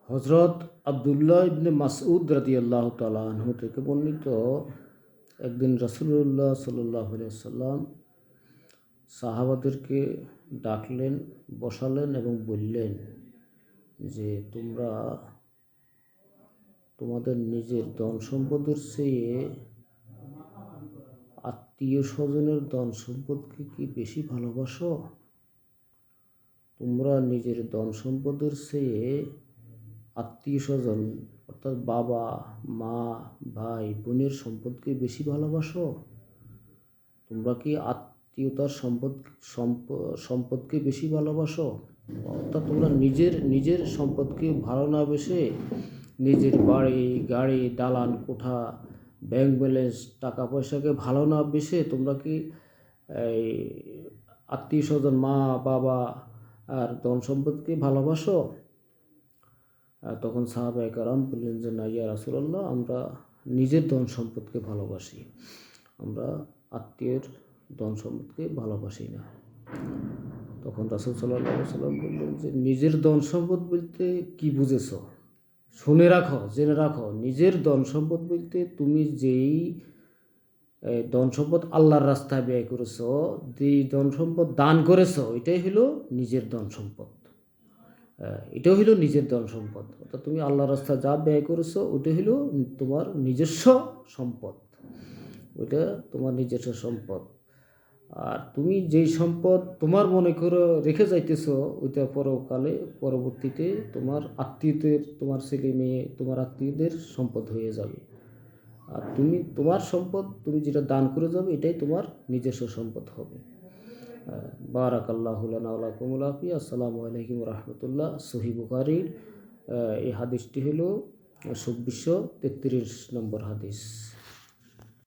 হজরত আবদুল্লাহ ইবনে মাসউদ রাদিয়াল্লাহু তাআলা আনহু থেকে বর্ণিত, একদিন রাসূলুল্লাহ সাল্লাল্লাহু আলাইহি ওয়াসাল্লাম সাহাবাদেরকে ডাকলেন, বসালেন এবং বললেন যে তোমরা তোমাদের নিজের ধন সম্পদের চেয়ে আত্মীয় স্বজনের ধন সম্পদকে কি বেশি ভালোবাসো? তোমরা নিজের ধন সম্পদের চেয়ে আত্মীয় স্বজন অর্থাৎ বাবা, মা, ভাই, বোনের সম্পদকে বেশি ভালোবাসো? তোমরা কি আত্মীয়তার সম্পদকে বেশি ভালোবাসো? অর্থাৎ তোমরা নিজের সম্পদকে ভালো না বেসে নিজের বাড়ি, গাড়ি, দালান কোঠা, ব্যাংক ব্যালেন্স, টাকা পয়সাকে ভালো না বেসে তোমরা কি এই আত্মীয় স্বজন, মা, বাবা আর ধন সম্পদকে ভালোবাসো? তখন সাহাবায়ে কেরাম বললেন যে না ইয়া রাসূলুল্লাহ, আমরা নিজের ধন সম্পদকে ভালোবাসি, আমরা আত্মীয়ের ধন সম্পদকে ভালোবাসি না। তখন রাসূল সাল্লাল্লাহু আলাইহি ওয়াসাল্লাম বললেন যে নিজের ধন সম্পদ বলতে কি বুঝেছ? শুনে রাখো, জেনে রাখো, নিজের ধন সম্পদ বলতে তুমি যেই ধন সম্পদ আল্লাহর রাস্তায় ব্যয় করেছো, যেই ধন সম্পদ দান করেছো, এটাই হলো নিজের ধন সম্পদ। এটাও হলো নিজের ধন সম্পদ। অর্থাৎ তুমি আল্লাহর রাস্তায় যা ব্যয় করেছো ওটা হলো তোমার নিজস্ব সম্পদ, ওইটা তোমার নিজস্ব সম্পদ। আর তুমি যেই সম্পদ তোমার মনে করে রেখে যাইতেছো, ওইটা পরবর্তীতে তোমার আত্মীয়দের, তোমার ছেলে মেয়ে, তোমার আত্মীয়দের সম্পদ হয়ে যাবে। আর তোমার সম্পদ তুমি যেটা দান করে যাবে, এটাই তোমার নিজস্ব সম্পদ হবে। বারাকাল্লাহু লানা ওয়া লাকুম ওয়া লাফি। আসসালামু আলাইকুম ওয়া রাহমাতুল্লাহ। সহিহ বুখারীর এই হাদিসটি হলো 2633 নম্বর হাদিস।